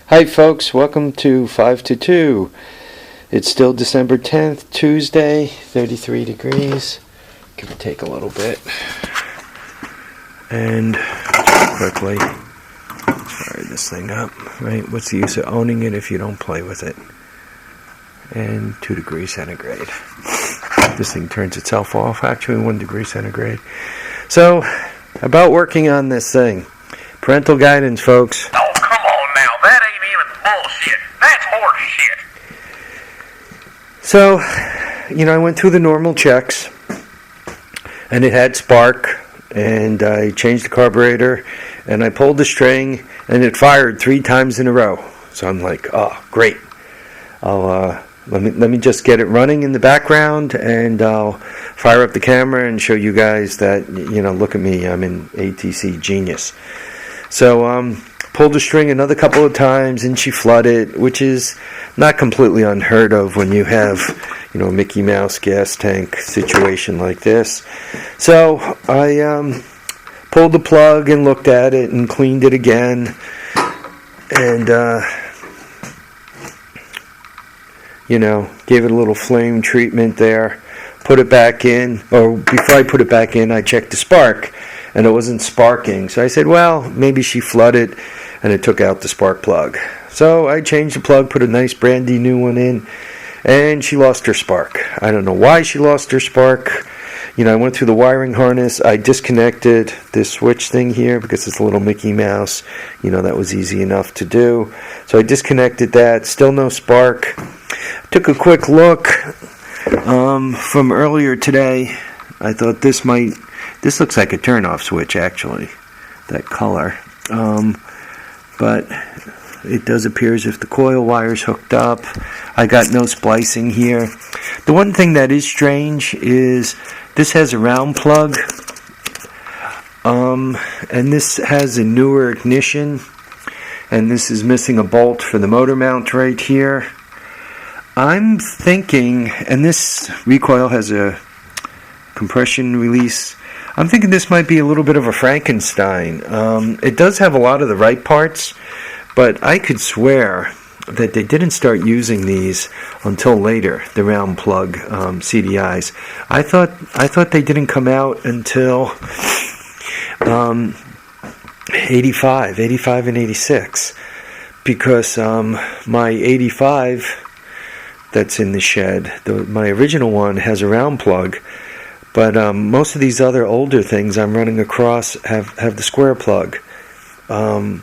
Hi folks, welcome to 5 to 2. It's still December 10th, Tuesday, 33 degrees. Give or take a little bit. And quickly fire this thing up, right? What's the use of owning it if you don't play with it? And 2 degrees centigrade. This thing turns itself off, actually 1 degree centigrade. So, about working on this thing. Parental guidance, folks. Oh, come on now. That ain't even bullshit. That's horse shit. So, I went through the normal checks, and it had spark, and I changed the carburetor, and I pulled the string, and it fired 3 times in a row. So I'm like, oh, great. I'll let me just get it running in the background, and I'll fire up the camera and show you guys that, look at me, I'm an ATC genius. So, pulled the string another couple of times, and she flooded, which is not completely unheard of when you have, a Mickey Mouse gas tank situation like this. So, I pulled the plug and looked at it and cleaned it again, and, gave it a little flame treatment there, put it back in, or before I put it back in, I checked the spark, and it wasn't sparking. So I said, well, maybe she flooded and it took out the spark plug. So I changed the plug, put a nice brandy new one in, and she lost her spark. I don't know why she lost her spark. I went through the wiring harness. I disconnected this switch thing here because it's a little Mickey Mouse. That was easy enough to do. So I disconnected that. Still no spark. Took a quick look from earlier today. I thought this looks like a turn-off switch, actually, that color. But it does appear as if the coil wire's hooked up. I got no splicing here. The one thing that is strange is this has a round plug, and this has a newer ignition, and this is missing a bolt for the motor mount right here. I'm thinking, and this recoil has a compression release, I'm thinking this might be a little bit of a Frankenstein. It does have a lot of the right parts, but I could swear that they didn't start using these until later, the round plug CDIs. I thought they didn't come out until 85 and 86, because my 85 that's in the shed, my original one has a round plug, but most of these other older things I'm running across have the square plug. I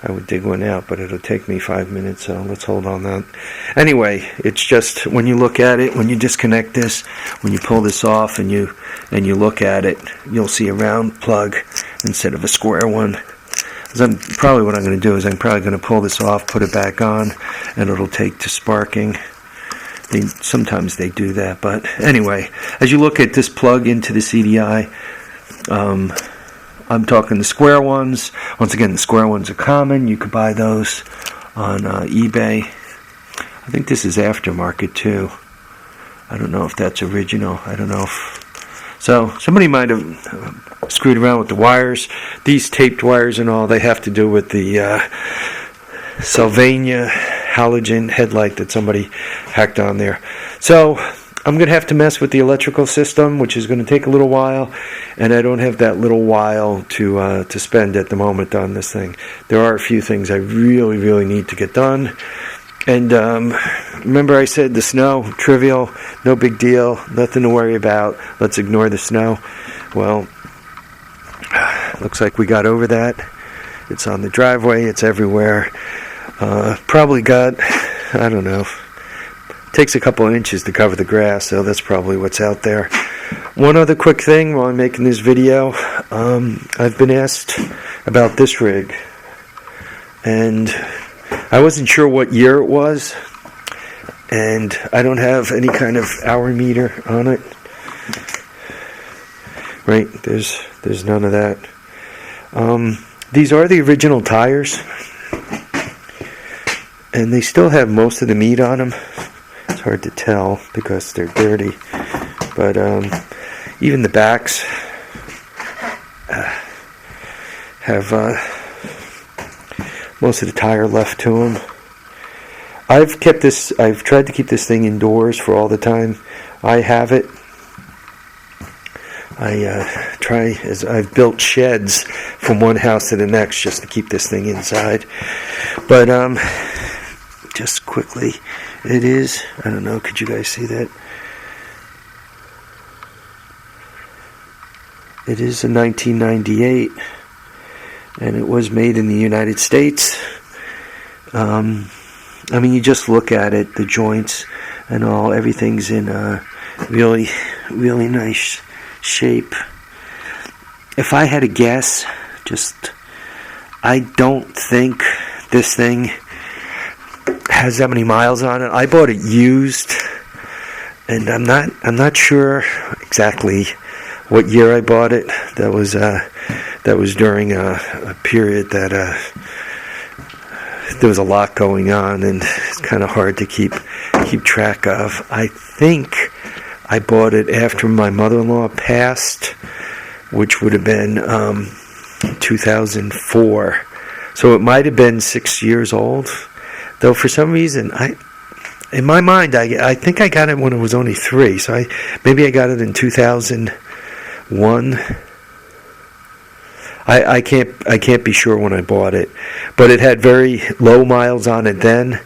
would dig one out, but it'll take me 5 minutes, so let's hold on that. Anyway, it's just when you look at it, when you disconnect this, when you pull this off and you look at it, you'll see a round plug instead of a square one. Probably what I'm going to do is I'm probably going to pull this off, put it back on, and it'll take to sparking. Sometimes they do that, but anyway, as you look at this plug into the CDI, I'm talking the square ones. Once again, the square ones are common. You could buy those on eBay. I think this is aftermarket too. I don't know if that's original. I don't know if... So, somebody might have screwed around with the wires. These taped wires and all, they have to do with the Sylvania halogen headlight that somebody hacked on there. So, I'm going to have to mess with the electrical system, which is going to take a little while, and I don't have that little while to spend at the moment on this thing. There are a few things I really, really need to get done. And remember I said the snow, trivial, no big deal, nothing to worry about. Let's ignore the snow. Well, looks like we got over that. It's on the driveway. It's everywhere. Probably got, I don't know, takes a couple of inches to cover the grass, so that's probably what's out there. One other quick thing while I'm making this video, I've been asked about this rig, and I wasn't sure what year it was, and I don't have any kind of hour meter on it. Right, there's none of that. These are the original tires, and they still have most of the meat on them. It's hard to tell because they're dirty, but even the backs have most of the tire left to them. I've tried to keep this thing indoors for all the time I have it. I've built sheds from one house to the next just to keep this thing inside. But just quickly, it is, I don't know, could you guys see that? It is a 1998, and it was made in the United States. I mean, you just look at it, the joints and all, everything's in a really, really nice shape. If I had to guess, I don't think this thing has that many miles on it. I bought it used, and I'm not sure exactly what year I bought it. That was during a period that there was a lot going on, and it's kind of hard to keep track of. I think I bought it after my mother-in-law passed, which would have been 2004. So it might have been 6 years old. Though for some reason, in my mind, I think I got it when it was only 3. So maybe I got it in 2001. I can't be sure when I bought it, but it had very low miles on it then,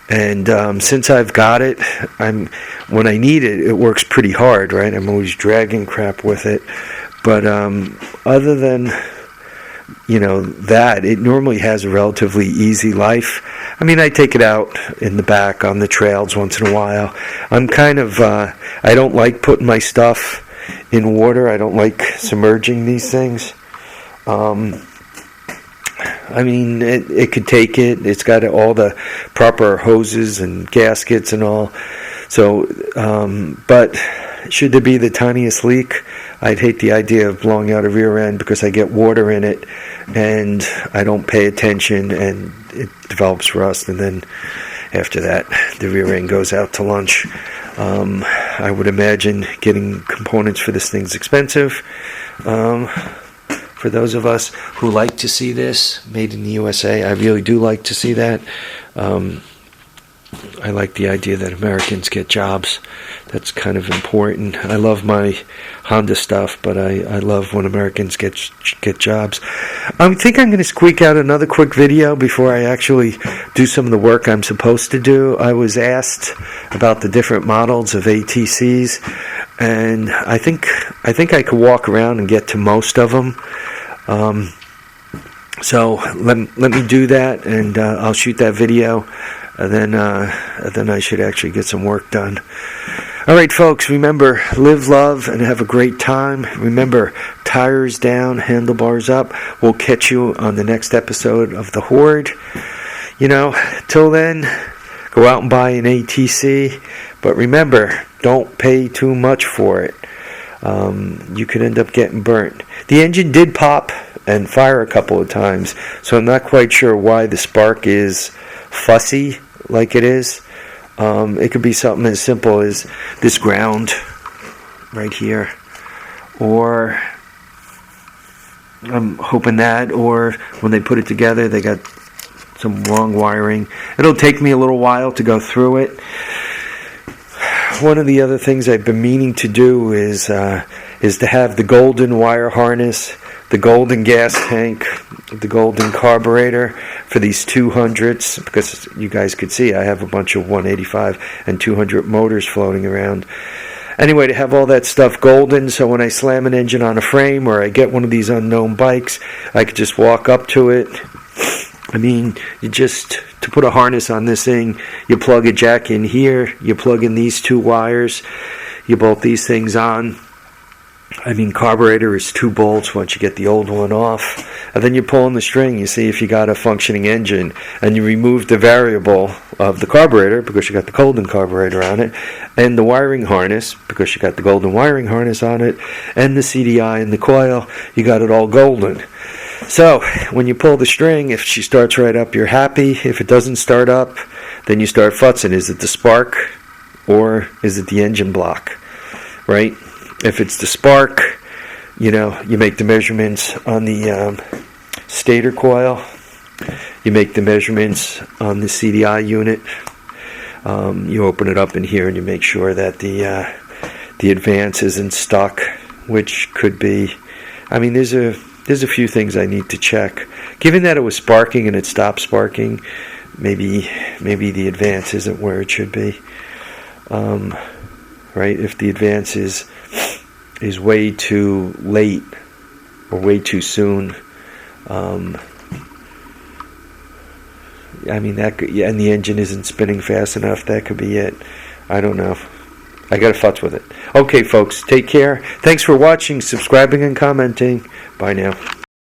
and since I've got it, when I need it, it works pretty hard, right? I'm always dragging crap with it, but other than that, it normally has a relatively easy life. I mean, I take it out in the back on the trails once in a while. I'm kind of I don't like putting my stuff in water. I don't like submerging these things. I mean, it could take it. It's got all the proper hoses and gaskets and all. So, but should there be the tiniest leak, I'd hate the idea of blowing out a rear end because I get water in it and I don't pay attention and it develops rust, and then after that, the rear end goes out to lunch. I would imagine getting components for this thing's expensive. For those of us who like to see this made in the USA, I really do like to see that. I like the idea that Americans get jobs. That's kind of important. I love my Honda stuff, but I love when Americans get jobs. I think I'm going to squeak out another quick video before I actually do some of the work I'm supposed to do. I was asked about the different models of ATCs, and I think I could walk around and get to most of them. So let me do that, and I'll shoot that video, and then I should actually get some work done. All right, folks, remember, live, love, and have a great time. Remember, tires down, handlebars up. We'll catch you on the next episode of The Horde. Till then, go out and buy an ATC, but remember, don't pay too much for it. You could end up getting burnt. The engine did pop and fire a couple of times, so I'm not quite sure why the spark is fussy like it is. It could be something as simple as this ground right here, or I'm hoping that, or when they put it together they got some wrong wiring. It'll take me a little while to go through it. One of the other things I've been meaning to do is to have the golden wire harness, the golden gas tank, the golden carburetor for these 200s, because you guys could see I have a bunch of 185 and 200 motors floating around. Anyway, to have all that stuff golden, so when I slam an engine on a frame or I get one of these unknown bikes, I could just walk up to it. I mean, to put a harness on this thing, you plug a jack in here, you plug in these 2 wires, you bolt these things on. I mean, carburetor is 2 bolts once you get the old one off. And then you pull on the string, you see if you got a functioning engine. And you remove the variable of the carburetor, because you got the golden carburetor on it, and the wiring harness, because you got the golden wiring harness on it, and the CDI and the coil, you got it all golden. So, when you pull the string, if she starts right up, you're happy. If it doesn't start up, then you start futzing. Is it the spark, or is it the engine block? Right? If it's the spark, you make the measurements on the stator coil. You you make the measurements on the CDI unit. You open it up in here and you make sure that the advance isn't stuck, which could be, I mean, there's a few things I need to check. Given that it was sparking and it stopped sparking, maybe the advance isn't where it should be. Right? If the advance is way too late or way too soon, I mean, that could, yeah, and the engine isn't spinning fast enough, that could be it. I don't know. I gotta futz with it. Okay, folks, take care. Thanks for watching, subscribing, and commenting. Bye now.